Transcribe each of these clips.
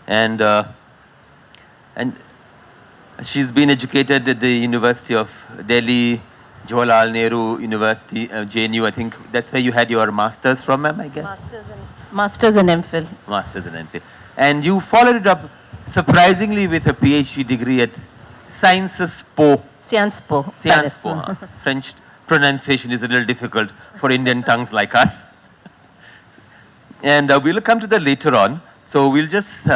And and she's been educated at the University of Delhi, Jawaharlal Nehru University, JNU. I think that's where you had your masters from, ma'am, I guess. Masters and MPhil. Masters and MPhil. And you followed it up surprisingly with a PhD degree at Sciences Po. Sciences Po. Sciences Po. French pronunciation is a little difficult for Indian tongues like us. And we'll come to that later on. So we'll just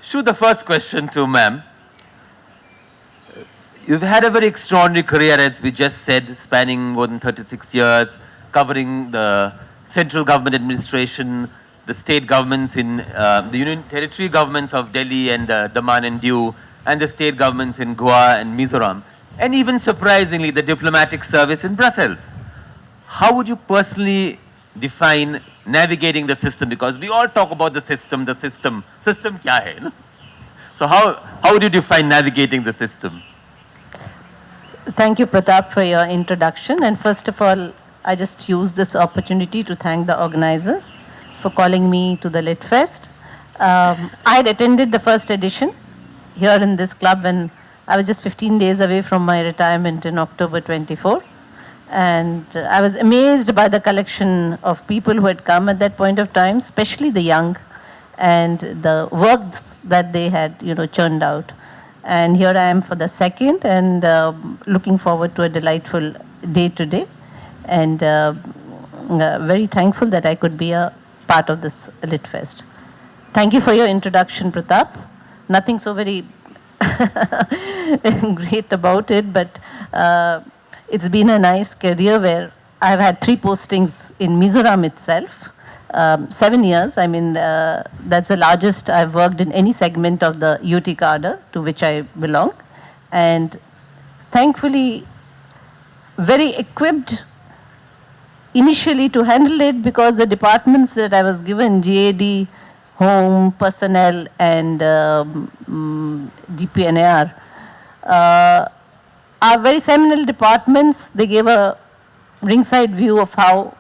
shoot the first question to ma'am. You've had a very extraordinary career, as we just said, spanning more than 36 years, covering the central government administration, the state governments in the Union Territory governments of Delhi and Daman and Diu, and the state governments in Goa and Mizoram, and even surprisingly, the diplomatic service in Brussels. How would you personally define navigating the system? Because we all talk about the system. System kya hai? No? So how would you define navigating the system? Thank you, Pratap, for your introduction. And first of all, I just use this opportunity to thank the organizers for calling me to the Lit Fest. I had attended the first edition here in this club when I was just 15 days away from my retirement in October 24. And I was amazed by the collection of people who had come at that point of time, especially the young, and the works that they had, churned out. And here I am for the second, and looking forward to a delightful day today. And very thankful that I could be a part of this Lit Fest. Thank you for your introduction, Pratap. Nothing so very great about it, but it's been a nice career where I've had 3 postings in Mizoram itself. 7 years. I mean, that's the largest I've worked in any segment of the UT cadre to which I belong. And thankfully, very equipped initially to handle it, because the departments that I was given, GAD, Home, Personnel, and DPNAR, are very seminal departments. They gave a ringside view of how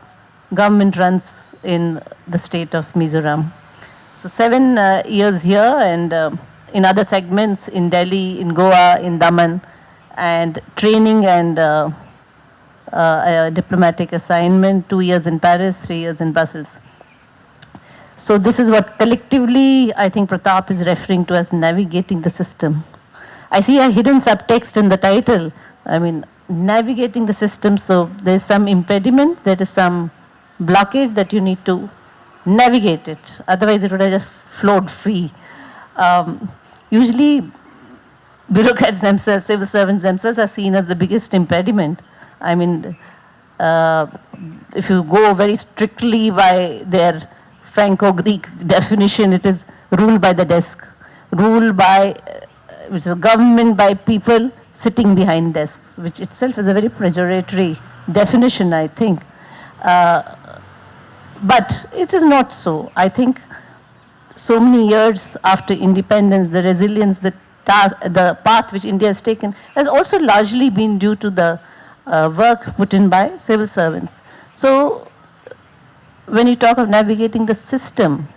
government runs in the state of Mizoram. So 7 years here, and in other segments in Delhi, in Goa, in Daman, and training and a diplomatic assignment, 2 years in Paris, 3 years in Brussels. So this is what collectively I think Pratap is referring to as navigating the system. I see a hidden subtext in the title. I mean, navigating the system, so there's some impediment, there is some blockage that you need to navigate it. Otherwise, it would have just flowed free. Usually, bureaucrats themselves, civil servants themselves are seen as the biggest impediment. I mean, if you go very strictly by their Franco-Greek definition, it is ruled by the desk, ruled by which is government by people sitting behind desks, which itself is a very pejoratory definition, I think. But it is not so. I think so many years after independence, the resilience, the path which India has taken has also largely been due to the work put in by civil servants. So when you talk of navigating the system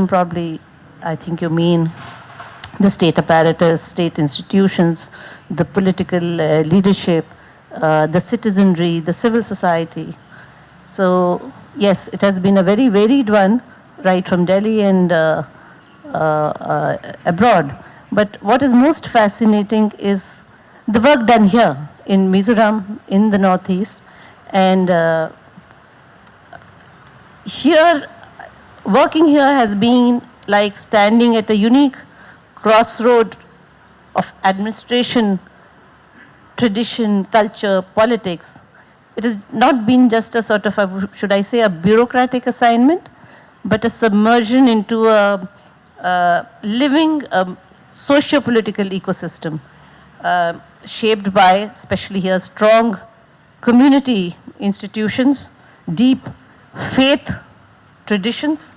probably, I think you mean the state apparatus, state institutions, the political leadership, the citizenry, the civil society. So yes, it has been a very varied one, right from Delhi and abroad. But what is most fascinating is the work done here in Mizoram, in the Northeast. And working here has been like standing at a unique crossroad of administration, tradition, culture, politics. It has not been just a sort of a, should I say, a bureaucratic assignment, but a submersion into a living socio-political ecosystem shaped by, especially here, strong community institutions, deep faith traditions,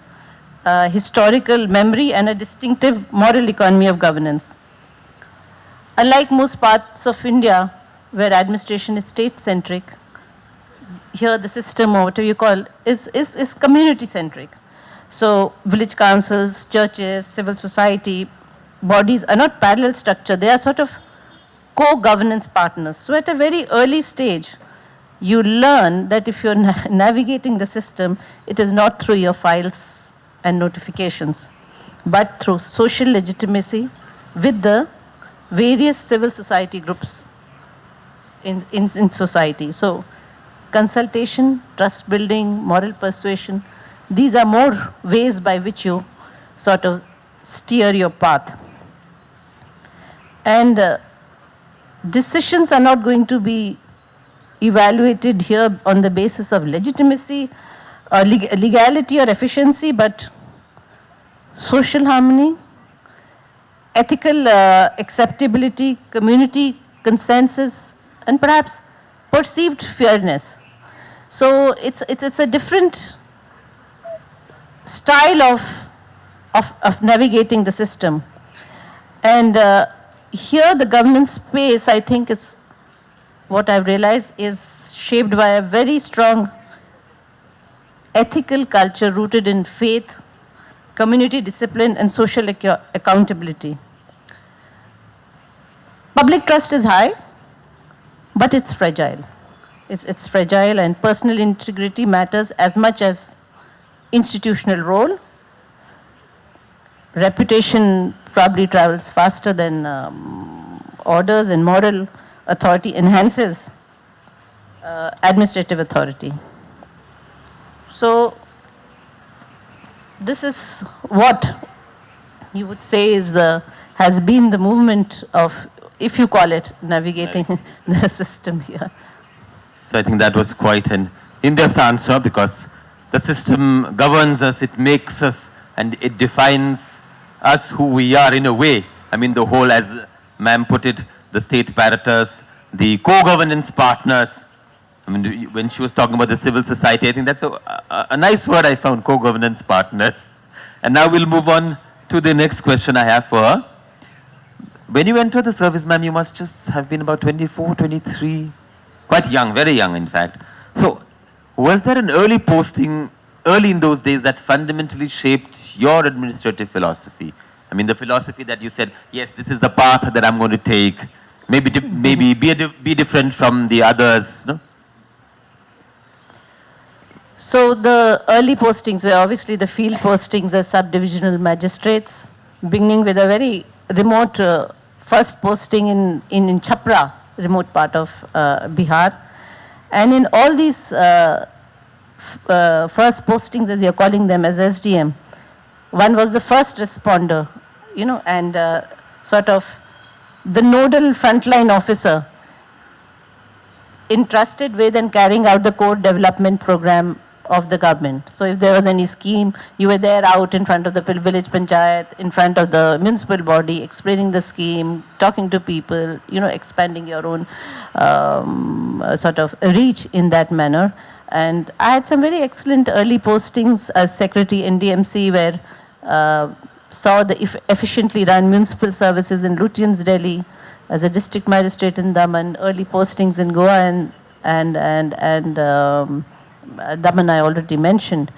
historical memory, and a distinctive moral economy of governance. Unlike most parts of India, where administration is state-centric, here the system, or whatever you call, is community-centric. So village councils, churches, civil society bodies are not parallel structure. They are sort of co-governance partners. So at a very early stage, you learn that if you're navigating the system, it is not through your files and notifications, but through social legitimacy with the various civil society groups in society. So consultation, trust building, moral persuasion, these are more ways by which you sort of steer your path. And decisions are not going to be evaluated here on the basis of legitimacy or legality or efficiency, but social harmony, ethical acceptability, community consensus, and perhaps perceived fairness. So it's a different style of navigating the system. And here the governance space, I think, is what I've realized is shaped by a very strong ethical culture rooted in faith, community discipline, and social accountability. Public trust is high, but it's fragile. It's fragile, and personal integrity matters as much as institutional role. Reputation probably travels faster than orders, and moral authority enhances administrative authority. So this is what you would say is has been the movement of, if you call it, navigating the system here. So I think that was quite an in-depth answer, because the system governs us, it makes us, and it defines us who we are in a way. I mean, the whole, as ma'am put it, the state paraters, the co-governance partners. I mean, when she was talking about the civil society, I think that's a nice word I found, co-governance partners. And now we'll move on to the next question I have for her. When you entered the service, ma'am, you must just have been about 24, 23, quite young, very young in fact. So was there an early posting, early in those days, that fundamentally shaped your administrative philosophy? I mean, the philosophy that you said, yes, this is the path that I'm going to take, maybe be different from the others, no? So the early postings were obviously the field postings as subdivisional magistrates, beginning with a very remote first posting in Chhapra, remote part of Bihar. And in all these first postings, as you're calling them, as SDM, one was the first responder, you know, and sort of the nodal frontline officer entrusted with and carrying out the core development program of the government. So if there was any scheme, you were there out in front of the village panchayat, in front of the municipal body, explaining the scheme, talking to people, you know, expanding your own sort of reach in that manner. And I had some very excellent early postings as secretary in DMC, where saw the efficiently run municipal services in Lutyens, Delhi, as a district magistrate in Daman, early postings in Goa and Daman I already mentioned.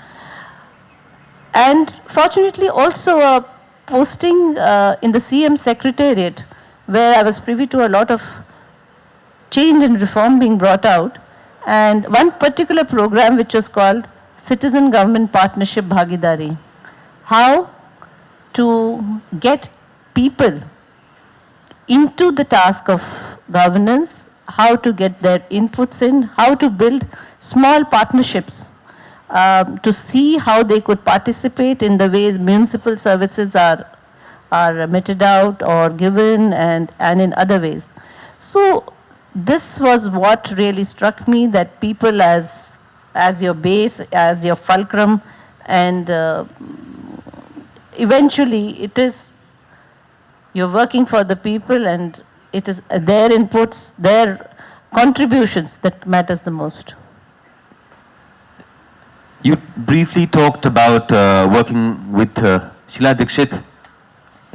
And fortunately also a posting in the CM Secretariat, where I was privy to a lot of change and reform being brought out. And one particular program which was called Citizen Government Partnership Bhagidari. How to get people into the task of governance, how to get their inputs in, how to build small partnerships to see how they could participate in the way municipal services are meted out or given, and in other ways. So this was what really struck me, that people as your base, as your fulcrum, and eventually it is you're working for the people, and it is their inputs, their contributions that matters the most. You briefly talked about working with Sheila Dikshit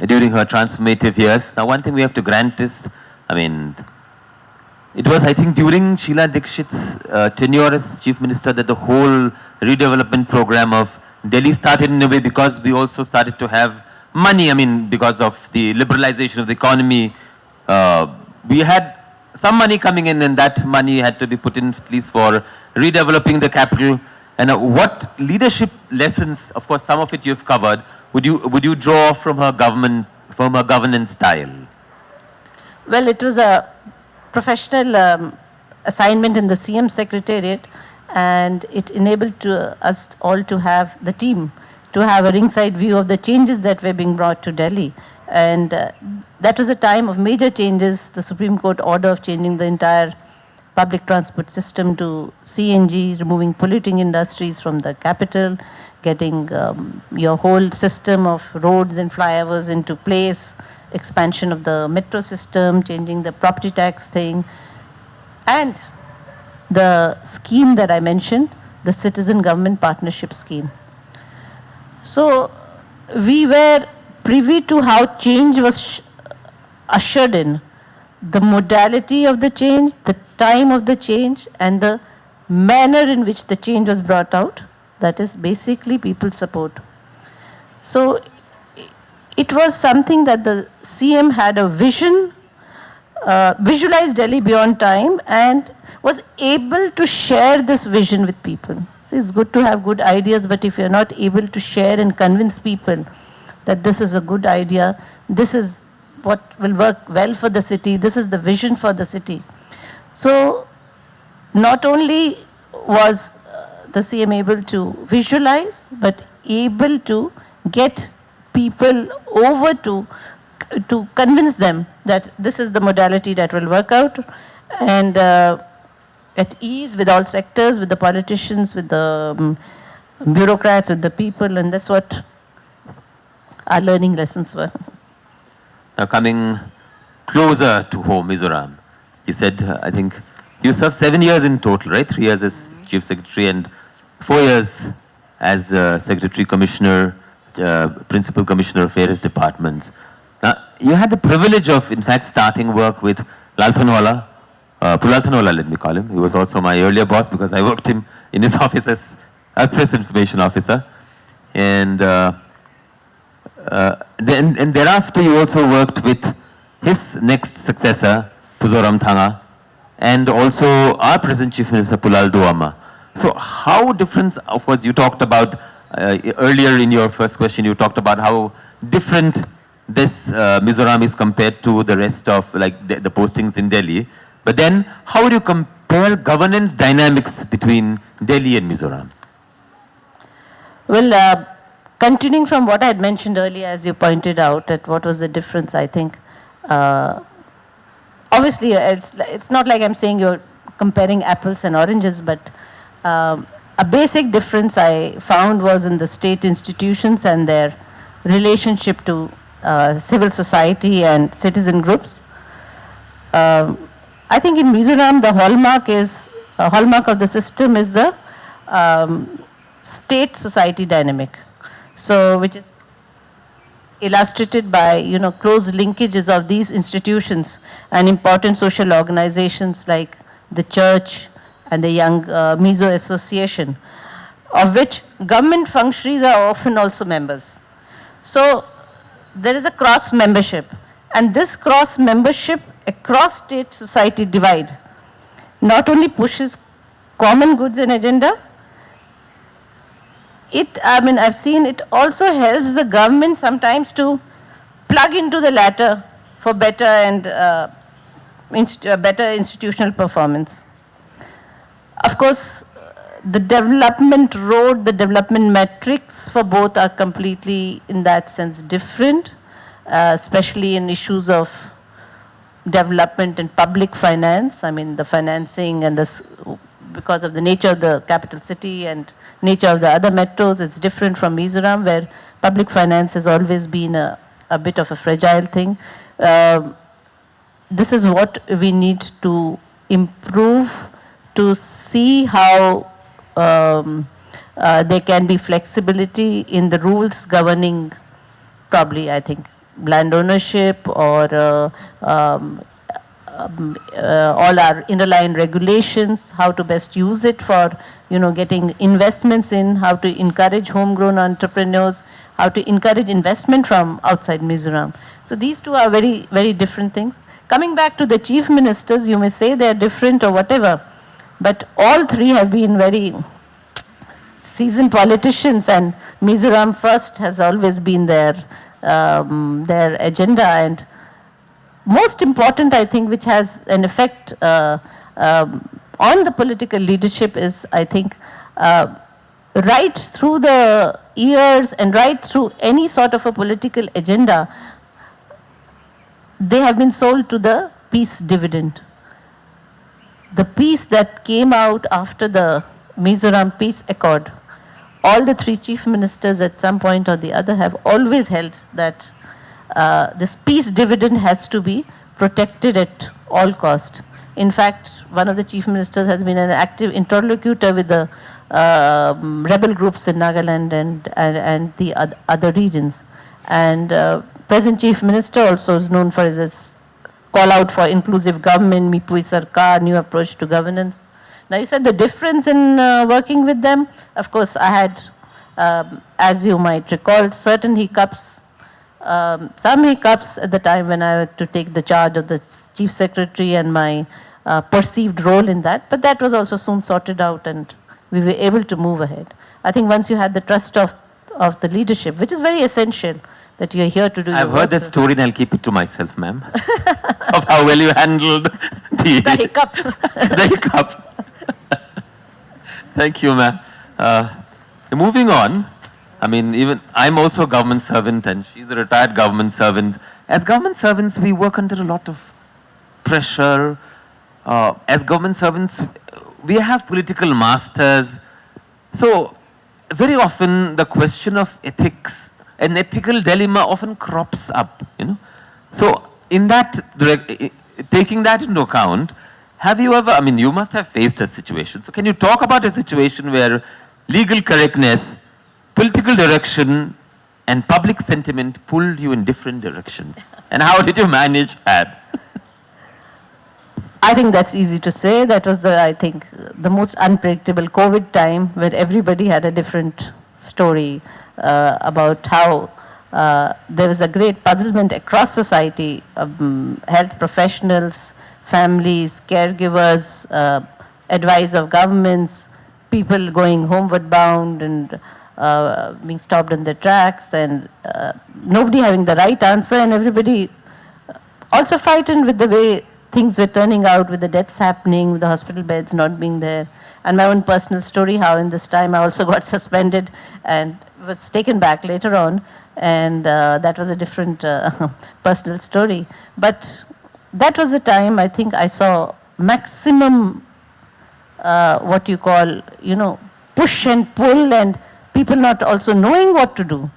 during her transformative years. Now, one thing we have to grant is, I mean, it was, I think, during Sheila Dikshit's tenure as Chief Minister that the whole redevelopment program of Delhi started in a way because we also started to have money. I mean, because of the liberalization of the economy, we had some money coming in, and that money had to be put in at least for redeveloping the capital. And what leadership lessons, of course, some of it you've covered, would you draw from her governance style? Well, it was a professional assignment in the CM Secretariat, and it enabled us all to have the team to have a ringside view of the changes that were being brought to Delhi. And that was a time of major changes, the Supreme Court order of changing the entire public transport system to CNG, removing polluting industries from the capital, getting your whole system of roads and flyovers into place, expansion of the metro system, changing the property tax thing, and the scheme that I mentioned, the Citizen Government Partnership Scheme. So we were privy to how change was ushered in, the modality of the change, the time of the change, and the manner in which the change was brought out. That is basically people support. So it was something that the CM had a vision, visualized Delhi beyond time, and was able to share this vision with people. So it's good to have good ideas, but if you're not able to share and convince people that this is a good idea, this is what will work well for the city, this is the vision for the city. So not only was the CM able to visualize, but able to get people over to convince them that this is the modality that will work out, and at ease with all sectors, with the politicians, with the bureaucrats, with the people, and that's what our learning lessons were. Now coming closer to home, Mizoram, you said, I think, you served 7 years in total, right? 3 years as Chief Secretary and 4 years as Secretary Commissioner, Principal Commissioner of various departments. Now, you had the privilege of, in fact, starting work with Lalthanwala, Pulalthanwala, let me call him. He was also my earlier boss because I worked him in his office as a press information officer. And thereafter, you also worked with his next successor, Mizoram Thanga, and also our present Chief Minister, Pulal Duama. So how different, of course, you talked about, earlier in your first question, you talked about how different this Mizoram is compared to the rest of like the postings in Delhi. But then, how would you compare governance dynamics between Delhi and Mizoram? Well, continuing from what I had mentioned earlier, as you pointed out, at what was the difference, I think, obviously, it's not like I'm saying you're comparing apples and oranges, but a basic difference I found was in the state institutions and their relationship to civil society and citizen groups. I think in Mizoram, the hallmark of the system is the state-society dynamic. So, which is illustrated by, close linkages of these institutions and important social organizations like the church and the Young Mizo Association, of which government functionaries are often also members. So there is a cross membership, and this cross membership across state society divide not only pushes common goods and agenda, I've seen it also helps the government sometimes to plug into the latter for better and better institutional performance. Of course, the development road, the development metrics for both are completely, in that sense, different, especially in issues of development and public finance. I mean, the financing and this, because of the nature of the capital city and nature of the other metros, it's different from Mizoram, where public finance has always been a bit of a fragile thing. This is what we need to improve to see how there can be flexibility in the rules governing, probably, I think, land ownership or all our interline regulations, how to best use it for getting investments in, how to encourage homegrown entrepreneurs, how to encourage investment from outside Mizoram. So these two are very, very different things. Coming back to the chief ministers, you may say they are different or whatever, but all three have been very seasoned politicians, and Mizoram first has always been their agenda. And most important, I think, which has an effect on the political leadership is, I think, right through the years and right through any sort of a political agenda, they have been sold to the peace dividend. The peace that came out after the Mizoram Peace Accord, all the three chief ministers at some point or the other have always held that this peace dividend has to be protected at all cost. In fact, one of the chief ministers has been an active interlocutor with the rebel groups in Nagaland and the other regions. And present chief minister also is known for his call out for inclusive government, Mipui Sarkar, new approach to governance. Now you said the difference in working with them. Of course, I had, as you might recall, certain hiccups, some hiccups at the time when I had to take the charge of the chief secretary and my perceived role in that, but that was also soon sorted out and we were able to move ahead. I think once you had the trust of the leadership, which is very essential, that you're here to do I've heard the story and I'll keep it to myself, ma'am, of how well you handled the hiccup. The hiccup. Thank you, ma'am. Moving on, I mean, even I'm also a government servant and she's a retired government servant. As government servants, we work under a lot of pressure. As government servants, we have political masters. So very often the question of ethics, an ethical dilemma often crops up, So in that, taking that into account, have you ever, I mean, you must have faced a situation. So can you talk about a situation where legal correctness, political direction, and public sentiment pulled you in different directions? And how did you manage that? I think that's easy to say. That was I think, the most unpredictable COVID time where everybody had a different story about how there was a great puzzlement across society, health professionals, families, caregivers, advice of governments, people going homeward bound and being stopped in their tracks, and nobody having the right answer, and everybody also frightened with the way things were turning out, with the deaths happening, with the hospital beds not being there. And my own personal story, how in this time I also got suspended and was taken back later on, and that was a different personal story. But that was a time I think I saw maximum what you call, push and pull, and people not also knowing what to do.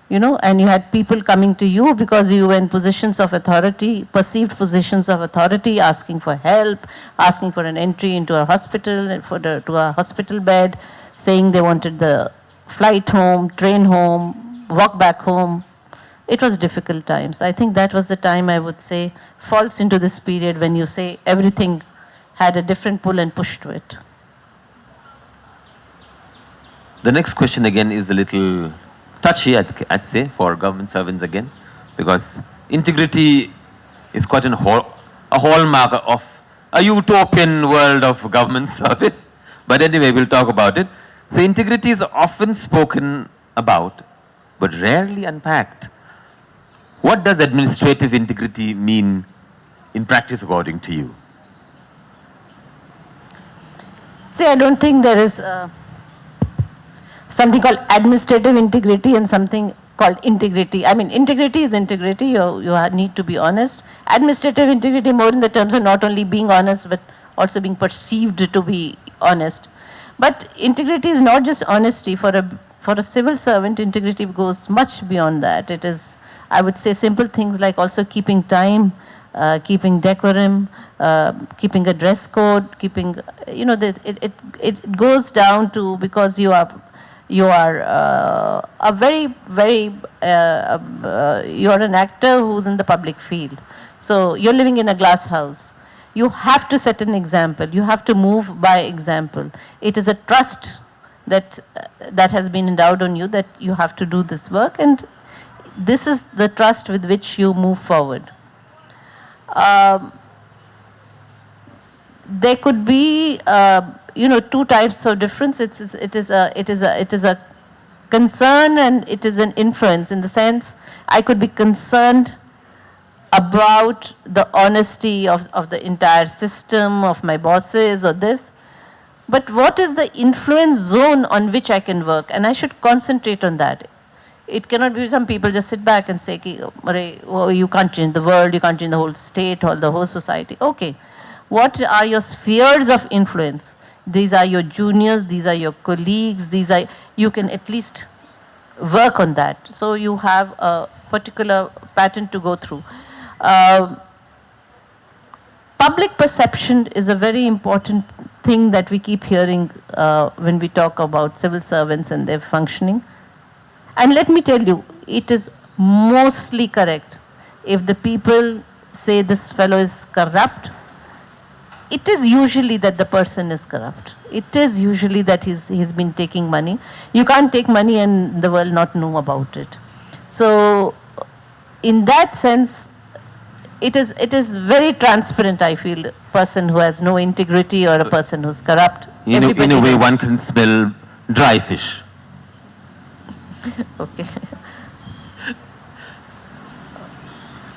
And you had people coming to you because you were in positions of authority, perceived positions of authority, asking for help, asking for an entry into a hospital, to a hospital bed, saying they wanted the flight home, train home, walk back home. It was difficult times. I think that was the time, I would say, falls into this period when you say everything had a different pull and push to it. The next question again is a little touchy, I'd say, for government servants again, because integrity is quite a hallmark of a utopian world of government service. But anyway, we'll talk about it. So integrity is often spoken about, but rarely unpacked. What does administrative integrity mean in practice according to you? See, I don't think there is something called administrative integrity and something called integrity. I mean, integrity is integrity. You need to be honest. Administrative integrity more in the terms of not only being honest, but also being perceived to be honest. But integrity is not just honesty. For a civil servant, integrity goes much beyond that. It is, I would say, simple things like also keeping time, keeping decorum, keeping a dress code, keeping, it goes down to, because you are a very, very, you're an actor who's in the public field. So you're living in a glass house. you have to set an example. You have to move by example. It is a trust that, that has been endowed on you, that you have to do this work, and this is the trust with which you move forward. There could be, two types of difference. It is a concern and it is an influence, in the sense I could be concerned about the honesty of the entire system, of my bosses or this. But what is the influence zone on which I can work? And I should concentrate on that. It cannot be some people just sit back and say, oh, you can't change the world, you can't change the whole state or the whole society. Okay, what are your spheres of influence? These are your juniors, these are your colleagues, you can at least work on that. So you have a particular pattern to go through. Public perception is a very important thing that we keep hearing when we talk about civil servants and their functioning. And let me tell you, it is mostly correct. If the people say this fellow is corrupt, it is usually that the person is corrupt. It is usually that he's been taking money. You can't take money and the world not know about it. So in that sense, it is very transparent, I feel, a person who has no integrity or a person who's corrupt. In a way, one can smell dry fish. Okay.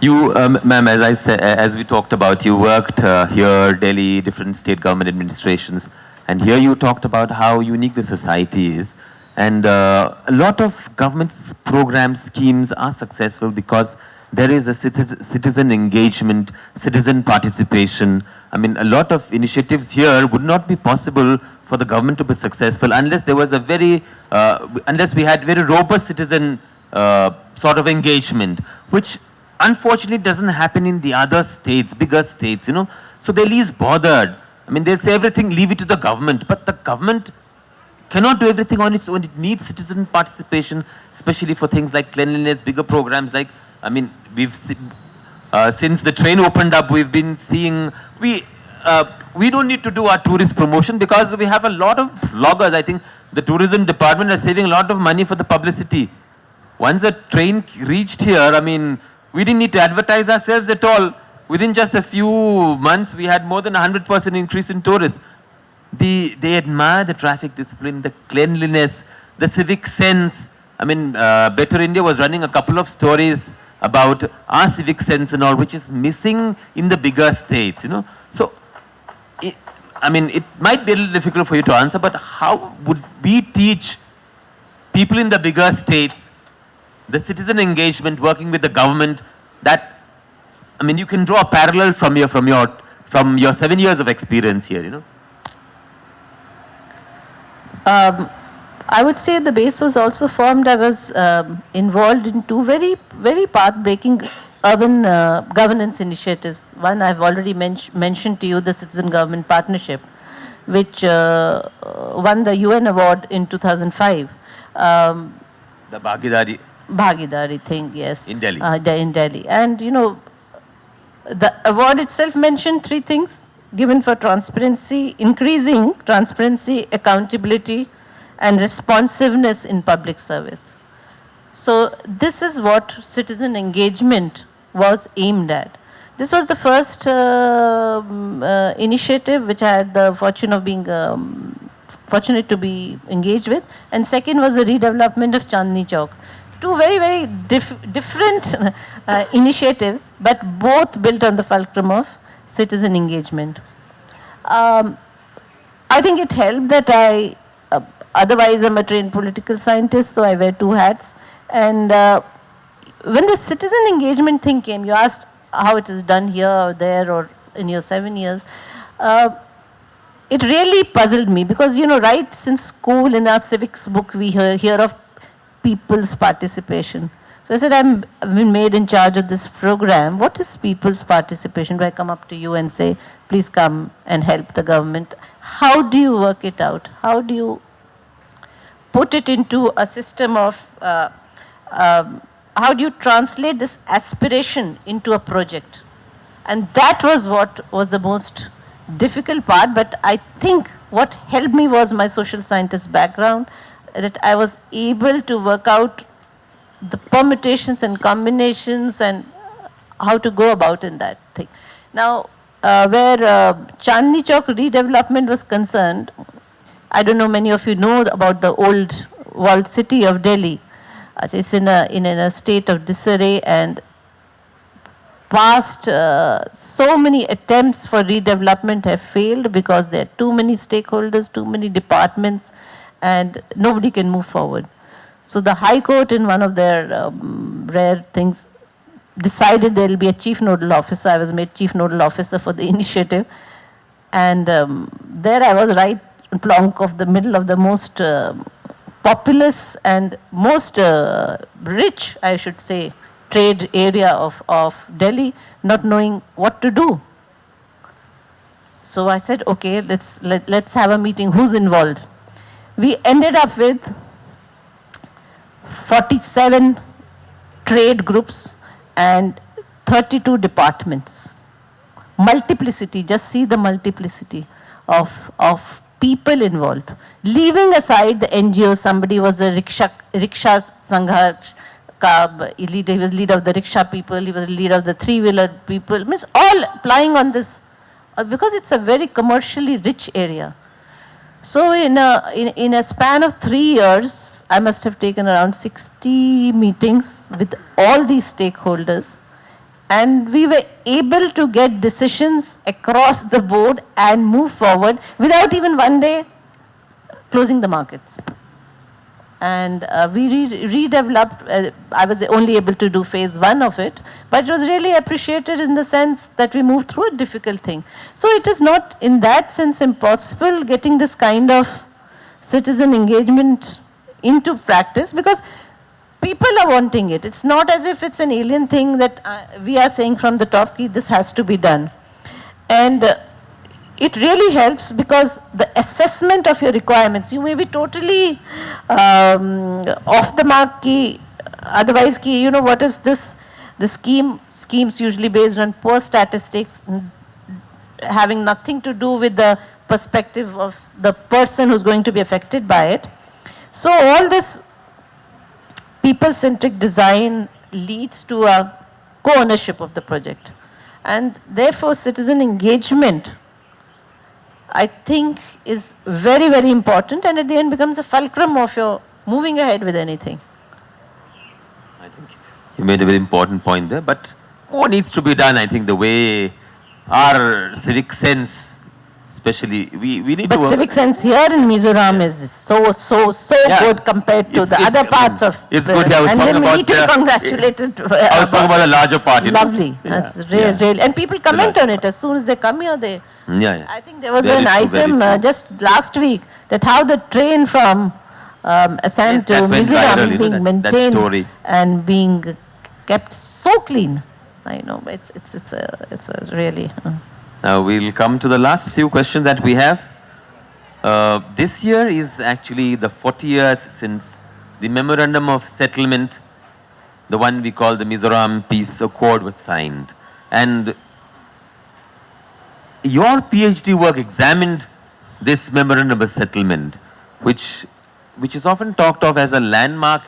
You, ma'am, as I said, as we talked about, you worked here, Delhi, different state government administrations, and here you talked about how unique the society is. And a lot of government's programs, schemes are successful because there is a citizen engagement, citizen participation. I mean, a lot of initiatives here would not be possible for the government to be successful unless there was a unless we had very robust citizen sort of engagement, which unfortunately doesn't happen in the other states, bigger states, So they're least bothered. I mean, they'll say everything, leave it to the government, but the government cannot do everything on its own. It needs citizen participation, especially for things like cleanliness, bigger programs like, I mean, since the train opened up, we've been seeing, we don't need to do our tourist promotion because we have a lot of vloggers. I think the tourism department is saving a lot of money for the publicity. Once the train reached here, I mean, we didn't need to advertise ourselves at all. Within just a few months, we had more than 100% increase in tourists. They admire the traffic discipline, the cleanliness, the civic sense. I mean, Better India was running a couple of stories about our civic sense and all, which is missing in the bigger states, So, I mean, it might be a little difficult for you to answer, but how would we teach people in the bigger states the citizen engagement, working with the government, that, I mean, you can draw a parallel from your 7 years of experience here, I would say the base was also formed. I was involved in two very, very path-breaking urban governance initiatives. One I've already mentioned to you, the Citizen Government Partnership, which won the UN award in 2005. The Bhagidari thing, yes. In Delhi. In Delhi. And, the award itself mentioned three things: given for transparency, increasing transparency, accountability, and responsiveness in public service. So this is what citizen engagement was aimed at. This was the first initiative which I had the fortune of being fortunate to be engaged with. And second was the redevelopment of Chandni Chowk. Two very, very different initiatives, but both built on the fulcrum of citizen engagement. I think it helped that otherwise I'm a trained political scientist, so I wear two hats. And when the citizen engagement thing came, you asked how it is done here or there or in your 7 years. It really puzzled me because, right since school in our civics book, we hear of people's participation. So I said, I've been made in charge of this program. What is people's participation? Do I come up to you and say, please come and help the government? How do you work it out? How do you put it into a system of, how do you translate this aspiration into a project? And that was what was the most difficult part. But I think what helped me was my social scientist background, that I was able to work out the permutations and combinations and how to go about in that thing. Now, where Chandni Chowk redevelopment was concerned, I don't know, many of you know about the old walled city of Delhi. It's in a state of disarray, and past so many attempts for redevelopment have failed because there are too many stakeholders, too many departments, and nobody can move forward. So the High Court, in one of their rare things, decided there will be a chief nodal officer. I was made chief nodal officer for the initiative, and there I was right plonk of the middle of the most populous and most rich, I should say, trade area of Delhi, not knowing what to do. So I said, okay, let's have a meeting. Who's involved? We ended up with 47 trade groups and 32 departments. Multiplicity, just see the multiplicity of people involved. Leaving aside the NGO, somebody was the rickshaw Sangharsh leader, he was leader of the rickshaw people, he was the leader of the three-wheeler people, means all applying on this, because it's a very commercially rich area. So in a span of 3 years, I must have taken around 60 meetings with all these stakeholders, and we were able to get decisions across the board and move forward without even one day closing the markets. And we redeveloped, I was only able to do phase 1 of it, but it was really appreciated in the sense that we moved through a difficult thing. So it is not in that sense impossible getting this kind of citizen engagement into practice, because people are wanting it. It's not as if it's an alien thing that we are saying from the top, this has to be done. And it really helps because the assessment of your requirements, you may be totally off the mark, otherwise, you know, what is this? The schemes usually based on poor statistics, having nothing to do with the perspective of the person who's going to be affected by it. So all this people-centric design leads to a co-ownership of the project. And therefore, citizen engagement, I think, is very, very important, and at the end becomes a fulcrum of your moving ahead with anything. I think you made a very important point there, but more needs to be done. I think the way our civic sense, especially, we need but to... But civic sense here in Mizoram is so good compared to the other parts of... It's good. I was and talking then we about... need to be congratulated. I was talking about the larger part. Lovely. That's really... And people comment on it. As soon as they come here, they... I think there was an item just last week that how the train from Assam to Mizoram is being maintained and being kept so clean. I know, but it's a really... Now we'll come to the last few questions that we have. This year is actually the 40 years since the Memorandum of Settlement, the one we call the Mizoram Peace Accord, was signed. And your PhD work examined this Memorandum of Settlement, which is often talked of as a landmark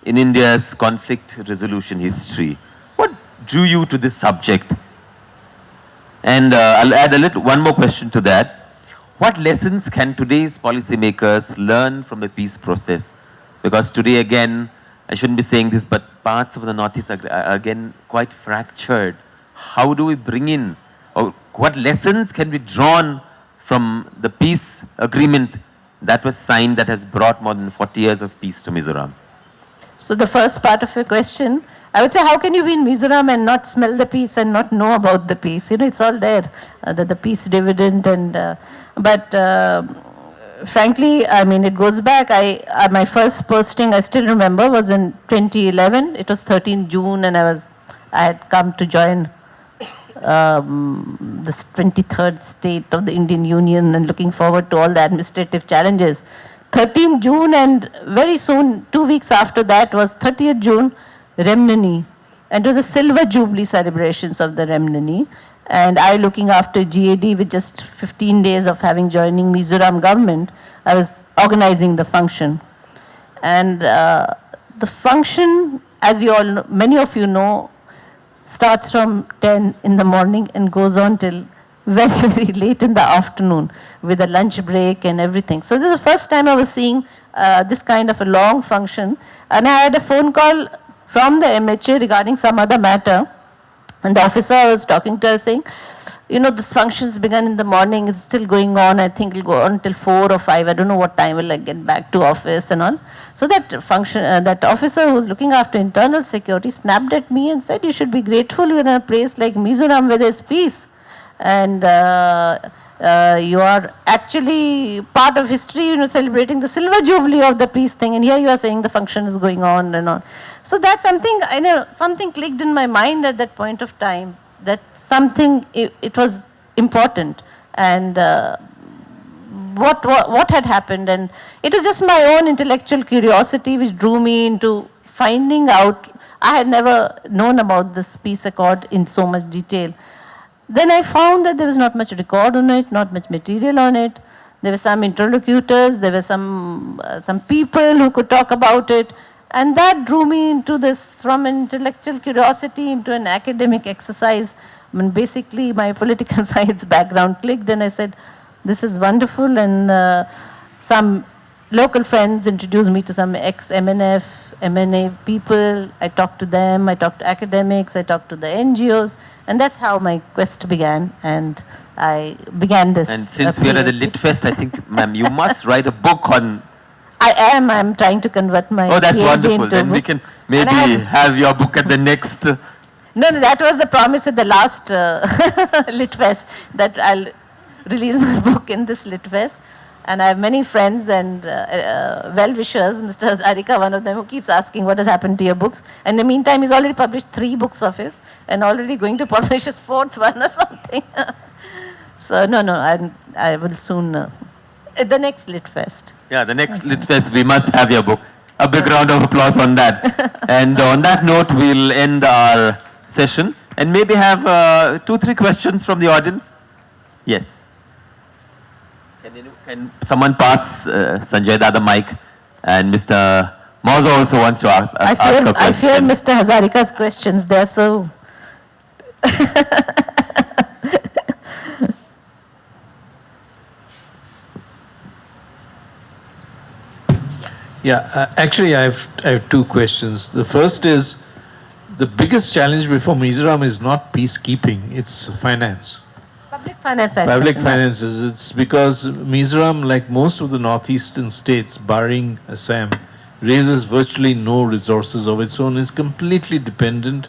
in India's conflict resolution history. What drew you to this subject? And I'll add one more question to that. What lessons can today's policymakers learn from the peace process? Because today, again, I shouldn't be saying this, but parts of the Northeast are again quite fractured. How do we bring in, or what lessons can be drawn from the peace agreement that was signed that has brought more than 40 years of peace to Mizoram? So the first part of your question, I would say, how can you be in Mizoram and not smell the peace and not know about the peace? You know, it's all there, the peace dividend. And but frankly, I mean, it goes back. My first posting, I still remember, was in 2011. It was 13th June, and I had come to join this 23rd state of the Indian Union and looking forward to all the administrative challenges. 13th June, and very soon, 2 weeks after that, was 30th June, Remnani. And it was a silver jubilee celebrations of the Remnani. And I, looking after GAD with just 15 days of having joining Mizoram government, I was organizing the function. And the function, as you all know, many of you know, starts from 10 in the morning and goes on till very, very late in the afternoon with a lunch break and everything. So this is the first time I was seeing this kind of a long function. And I had a phone call from the MHA regarding some other matter. And the officer I was talking to her saying, you know, this function's begun in the morning, it's still going on, I think it'll go on till 4 or 5, I don't know what time will I get back to office and all. So that that officer who was looking after internal security snapped at me and said, you should be grateful you're in a place like Mizoram where there's peace. And you are actually part of history, you know, celebrating the silver jubilee of the peace thing, and here you are saying the function is going on and on. So that's something, I know, something clicked in my mind at that point of time, that something, it was important, and what had happened, and it was just my own intellectual curiosity which drew me into finding out. I had never known about this peace accord in so much detail. Then I found that there was not much record on it, not much material on it. There were some interlocutors, there were some people who could talk about it. And that drew me into this, from an intellectual curiosity into an academic exercise. I mean, basically, my political science background clicked, and I said, this is wonderful. And some local friends introduced me to some ex-MNF, MNA people. I talked to them, I talked to academics, I talked to the NGOs. And that's how my quest began, and I began this. And since we are at the Lit Fest, I think, ma'am, you must write a book on... I'm trying to convert my Oh, that's PhD wonderful. into Then we can maybe have your book at the next... No, that was the promise at the last Lit Fest, that I'll release my book in this Lit Fest. And I have many friends and well-wishers, Mr. Hazarika, one of them, who keeps asking what has happened to your books. And in the meantime, he's already published 3 books of his, and already going to publish his 4th one or something. So, no, I will soon, at the next Lit Fest. Yeah, the next Lit Fest, we must have your book. A big round of applause on that. And on that note, we'll end our session and maybe have 2-3 questions from the audience. Yes. Can someone pass Sanjay Dada mic? And Mr. Moza also wants to ask a question. I fear Mr. Hazarika's questions. They're so... Yeah, actually I have 2 questions. The first is, the biggest challenge before Mizoram is not peacekeeping, it's finance. Public finance. Public finances. It's because Mizoram, like most of the northeastern states, barring Assam, raises virtually no resources of its own. It's completely dependent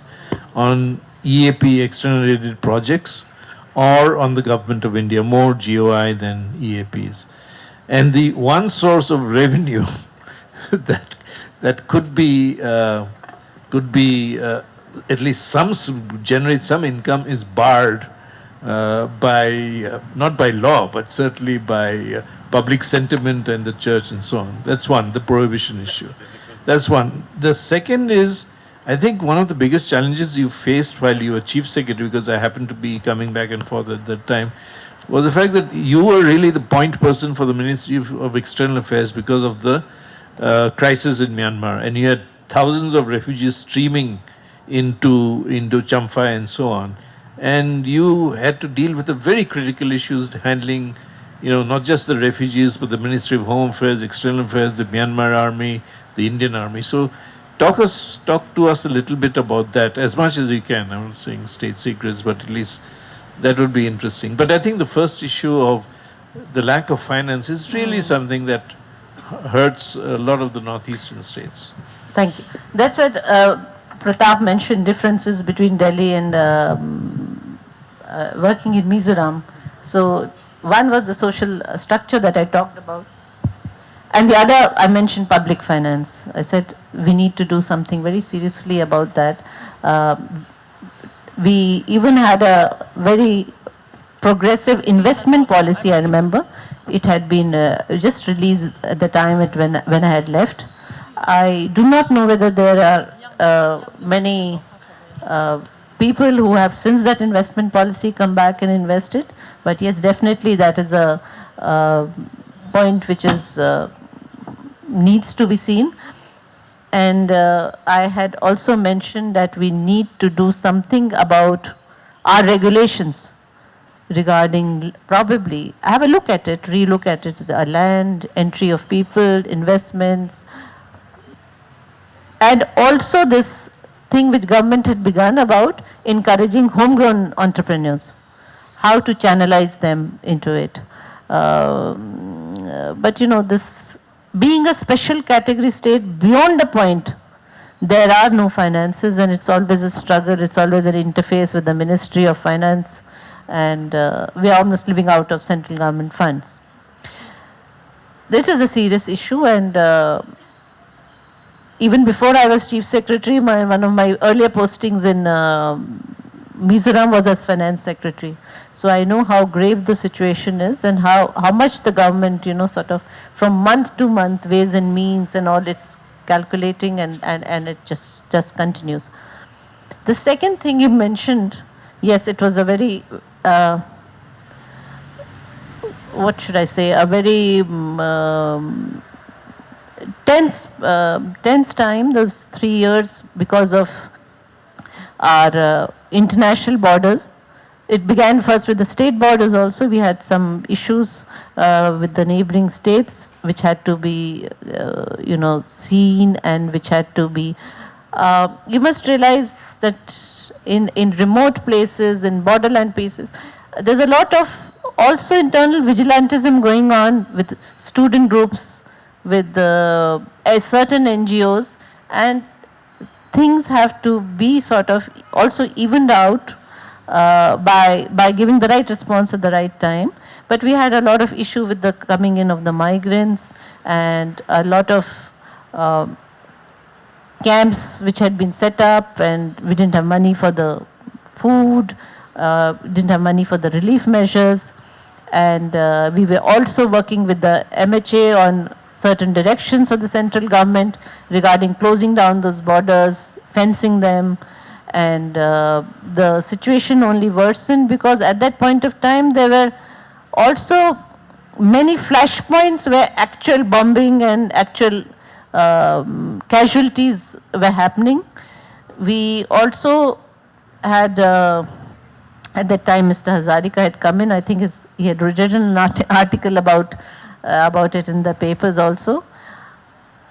on EAP, external aided projects, or on the government of India, more GOI than EAPs. And the one source of revenue that could be at least generate some income is barred by not by law, but certainly by public sentiment and the church and so on. That's one, the prohibition issue. That's one. The second is, I think one of the biggest challenges you faced while you were chief secretary, because I happened to be coming back and forth at that time, was the fact that you were really the point person for the Ministry of External Affairs because of the crisis in Myanmar, and you had thousands of refugees streaming into Champhai and so on, and you had to deal with the very critical issues handling, not just the refugees, but the Ministry of Home Affairs, External Affairs, the Myanmar Army, the Indian Army. So talk to us a little bit about that, as much as you can. I'm not saying state secrets, but at least that would be interesting. But I think the first issue of the lack of finance is really something that hurts a lot of the northeastern states. Thank you. That's what Pratap mentioned, differences between Delhi and working in Mizoram. So one was the social structure that I talked about. And the other, I mentioned public finance. I said we need to do something very seriously about that. We even had a very progressive investment policy, I remember. It had been just released at the time when I had left. I do not know whether there are many people who have since that investment policy come back and invested. But yes, definitely that is a point which is needs to be seen. And I had also mentioned that we need to do something about our regulations regarding probably have a look at it, relook at it, the land, entry of people, investments, and also this thing which government had begun about encouraging homegrown entrepreneurs, how to channelize them into it. But you know, this being a special category state, beyond a point, there are no finances, and it's always a struggle, it's always an interface with the Ministry of Finance, and we are almost living out of central government funds. This is a serious issue, and even before I was Chief Secretary, one of my earlier postings in Mizoram was as Finance Secretary. So I know how grave the situation is, and how much the government, you know, sort of from month to month, ways and means and all, it's calculating, and it just continues. The second thing you mentioned, yes, it was a very, what should I say, a very tense time, those 3 years, because of our international borders. It began first with the state borders also. We had some issues with the neighboring states which had to be, you know, seen, and which had to be, you must realize that in remote places, in borderland places, there's a lot of also internal vigilantism going on with student groups, with certain NGOs, and things have to be sort of also evened out by giving the right response at the right time. But we had a lot of issue with the coming in of the migrants, and a lot of camps which had been set up, and we didn't have money for the food, didn't have money for the relief measures, and we were also working with the MHA on certain directions of the central government regarding closing down those borders, fencing them, and the situation only worsened because at that point of time there were also many flashpoints where actual bombing and actual casualties were happening. We also had, at that time Mr. Hazarika had come in, I think he had written an article about it in the papers also,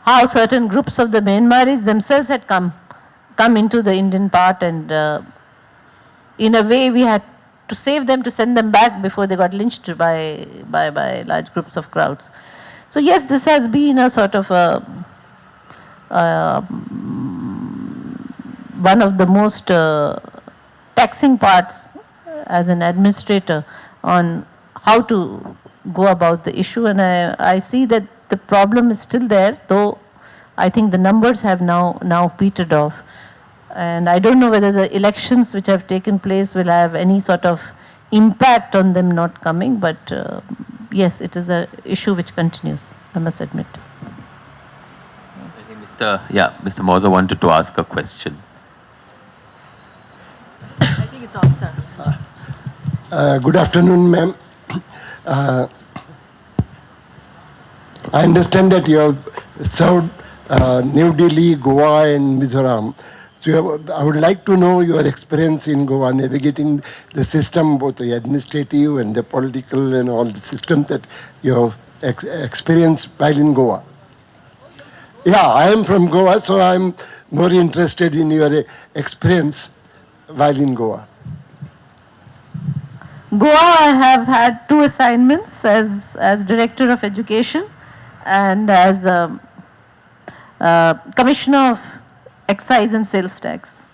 how certain groups of the Myanmaris themselves had come into the Indian part, and in a way we had to save them, to send them back before they got lynched by large groups of crowds. So yes, this has been a sort of one of the most taxing parts as an administrator on how to go about the issue, and I see that the problem is still there, though I think the numbers have now petered off. And I don't know whether the elections which have taken place will have any sort of impact on them not coming, but yes, it is an issue which continues, I must admit. I think Mr. Moza wanted to ask a question. I think it's on, sir. Good afternoon, ma'am. I understand that you have served New Delhi, Goa, and Mizoram. So I would like to know your experience in Goa, navigating the system, both the administrative and the political and all the systems that you have experienced while in Goa. Yeah, I am from Goa, so I am more interested in your experience while in Goa. Goa, I have had 2 assignments as Director of Education and as Commissioner of Excise and Sales Tax.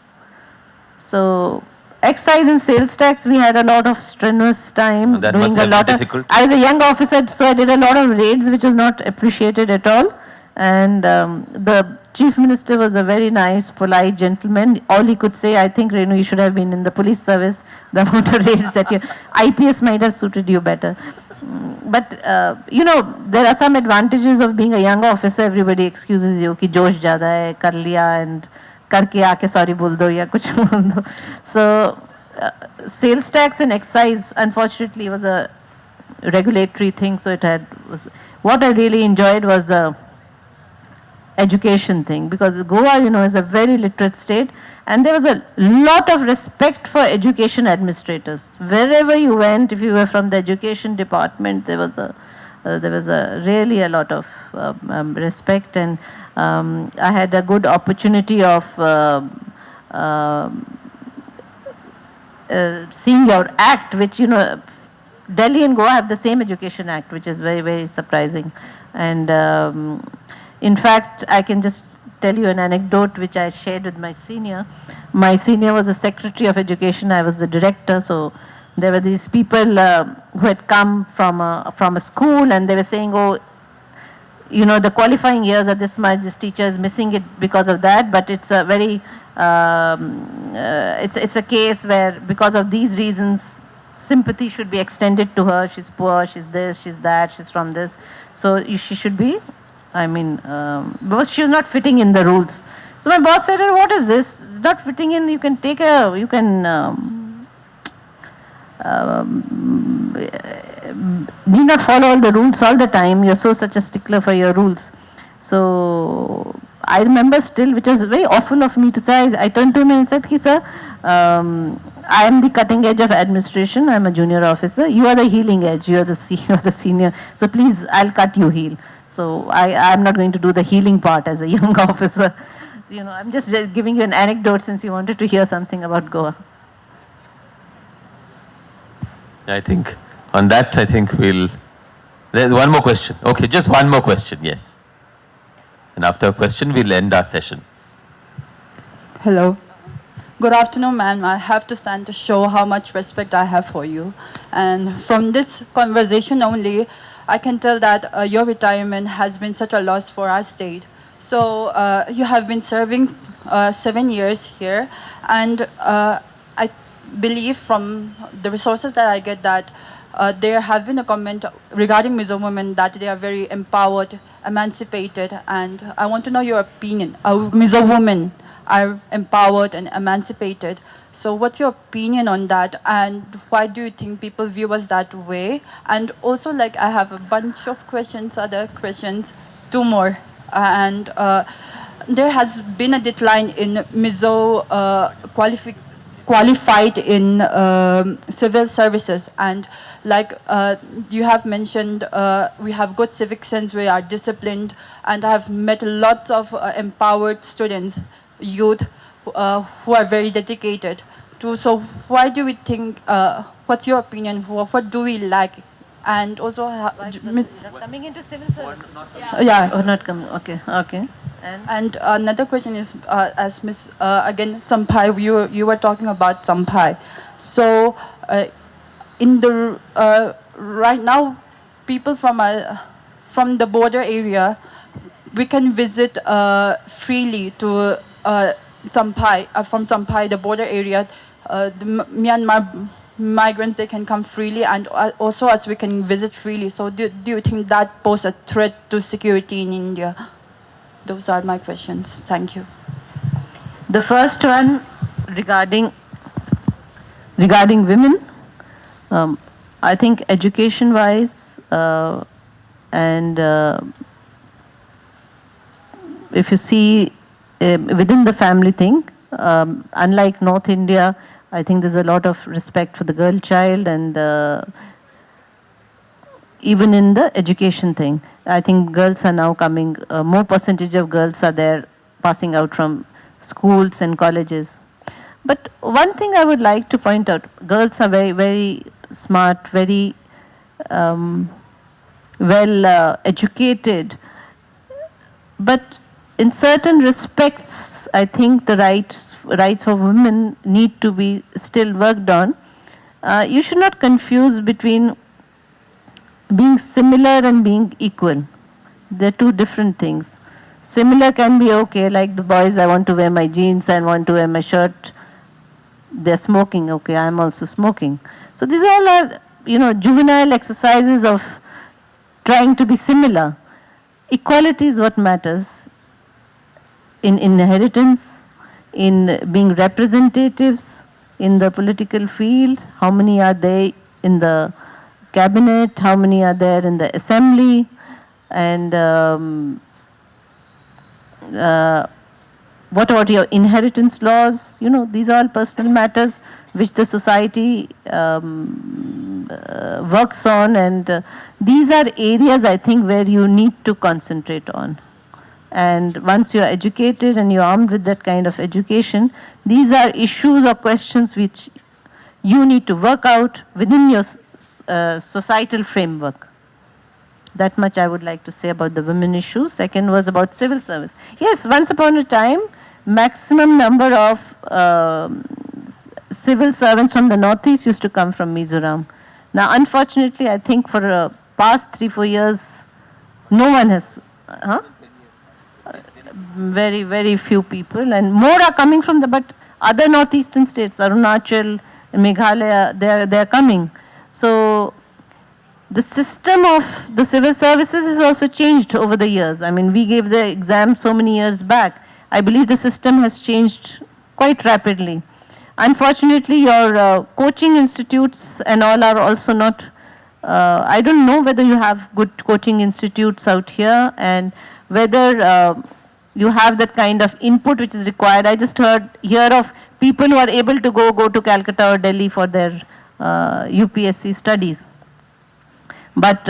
So, excise and sales tax, we had a lot of strenuous time That doing must a have lot been of. difficult. I was a young officer, so I did a lot of raids, which was not appreciated at all. And the Chief Minister was a very nice, polite gentleman. All he could say, I think, Renu, you should have been in the police service. The amount of raids that you, IPS might have suited you better. But, you know, there are some advantages of being a young officer. Everybody excuses you, ki josh jada hai, kar liya, and करके आके sorry बोल दो या कुछ बोल दो. So sales tax and excise unfortunately was a regulatory thing, so it had was, what I really enjoyed was the education thing, because Goa, you know, is a very literate state, and there was a lot of respect for education administrators. Wherever you went, if you were from the education department, there was a really a lot of respect, and I had a good opportunity of seeing your act, which, you know, Delhi and Goa have the same education act, which is very, very surprising. And in fact, I can just tell you an anecdote which I shared with my senior. My senior was a secretary of education. I was the director. So there were these people who had come from a school, and they were saying, oh, you know, the qualifying years are this much, this teacher is missing it because of that, but it's a very, it's a case where because of these reasons, sympathy should be extended to her. She's poor, she's this, she's that, she's from this. So she should be, I mean, because she was not fitting in the rules. So my boss said, what is this? It's not fitting in, you can take a, you can, need not follow all the rules all the time. You're such a stickler for your rules. So I remember still, which was very awful of me to say, I turned to him and said, sir, I am the cutting edge of administration. I'm a junior officer. You are the healing edge. You are the senior. So please, I'll cut you heel. So I'm not going to do the healing part as a young officer. You know, I'm just giving you an anecdote since you wanted to hear something about Goa. I think on that, I think there's one more question. Okay, just one more question, yes. And after a question, we'll end our session. Hello. Good afternoon, ma'am. I have to stand to show how much respect I have for you. And from this conversation only, I can tell that your retirement has been such a loss for our state. So you have been serving 7 years here, and I believe from the resources that I get that there have been a comment regarding Mizo women that they are very empowered, emancipated, and I want to know your opinion. Mizo women are empowered and emancipated. So what's your opinion on that, and why do you think people view us that way? And also, like, I have a bunch of questions, other questions, two more. And there has been a decline in Mizo qualified in civil services, and like you have mentioned, we have good civic sense, we are disciplined, and I have met lots of empowered students, youth, who are very dedicated to. So why do we think, what's your opinion, what do we lack? And also coming into civil service. yeah. Oh, not coming. Okay, okay. And another question is, as Miss again Sampai, you were talking about Sampai. So in the right now, people from the border area, we can visit freely to Sampai, from Sampai, the border area. The Myanmar migrants, they can come freely, and also us, we can visit freely. So do you think that poses a threat to security in India? Those are my questions. Thank you. The first one regarding women, I think education-wise, and if you see within the family thing, unlike North India, I think there's a lot of respect for the girl child, and even in the education thing, I think girls are now coming, more percentage of girls are there passing out from schools and colleges. But one thing I would like to point out, girls are very, very smart, very well educated, but in certain respects, I think the rights of women need to be still worked on. You should not confuse between being similar and being equal. They're two different things. Similar can be okay, like the boys, I want to wear my jeans, I want to wear my shirt. They're smoking, okay, I'm also smoking. So these all are, juvenile exercises of trying to be similar. Equality is what matters. In inheritance, in being representatives in the political field? How many are there in the cabinet? How many are there in the assembly? And what about your inheritance laws? You know, these are all personal matters which the society works on, and these are areas I think where you need to concentrate on. And once you are educated and you are armed with that kind of education, these are issues or questions which you need to work out within your societal framework. That much I would like to say about the women issue. Second was about civil service. Yes, once upon a time, maximum number of civil servants from the Northeast used to come from Mizoram. Now, unfortunately, I think for the past 3-4 years, no one has, very, very few people, and more are coming from the, but other northeastern states, Arunachal, Meghalaya, they are coming. So, the system of the civil services has also changed over the years. I mean, we gave the exam so many years back. I believe the system has changed quite rapidly. Unfortunately, your coaching institutes and all are also not, I don't know whether you have good coaching institutes out here and whether you have that kind of input which is required. I just hear of people who are able to go to Calcutta or Delhi for their UPSC studies. But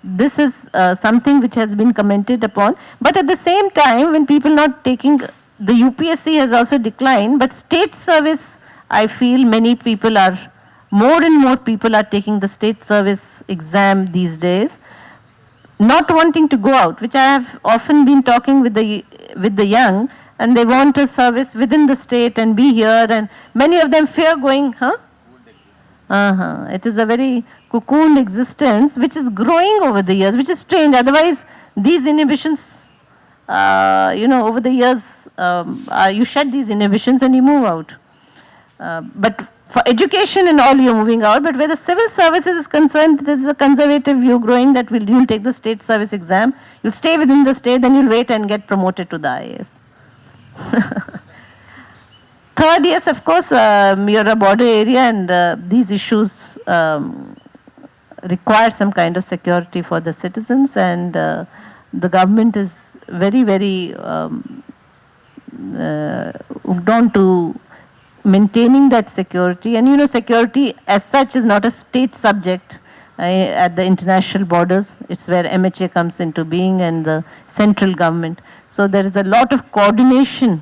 this is something which has been commented upon. But at the same time, when people not taking, the UPSC has also declined, but state service, I feel many people are, more and more people are taking the state service exam these days, not wanting to go out, which I have often been talking with the young, and they want a service within the state and be here, and many of them fear going, It is a very cocooned existence which is growing over the years, which is strange. Otherwise, these inhibitions, over the years, you shed these inhibitions and you move out. But for education and all, you're moving out. But where the civil services is concerned, there is a conservative view growing that you'll take the state service exam, you'll stay within the state, then you'll wait and get promoted to the IAS. Third, yes, of course, you're a border area, and these issues require some kind of security for the citizens, and the government is very, very hooked on to maintaining that security. And security as such is not a state subject at the international borders. It's where MHA comes into being and the central government. So there is a lot of coordination.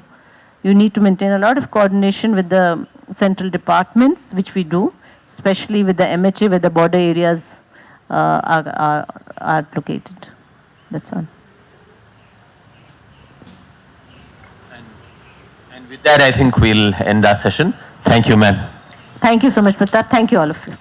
You need to maintain a lot of coordination with the central departments, which we do, especially with the MHA where the border areas are located. That's all. And with that, I think we'll end our session. Thank you, ma'am. Thank you so much, Pratap. Thank you, all of you.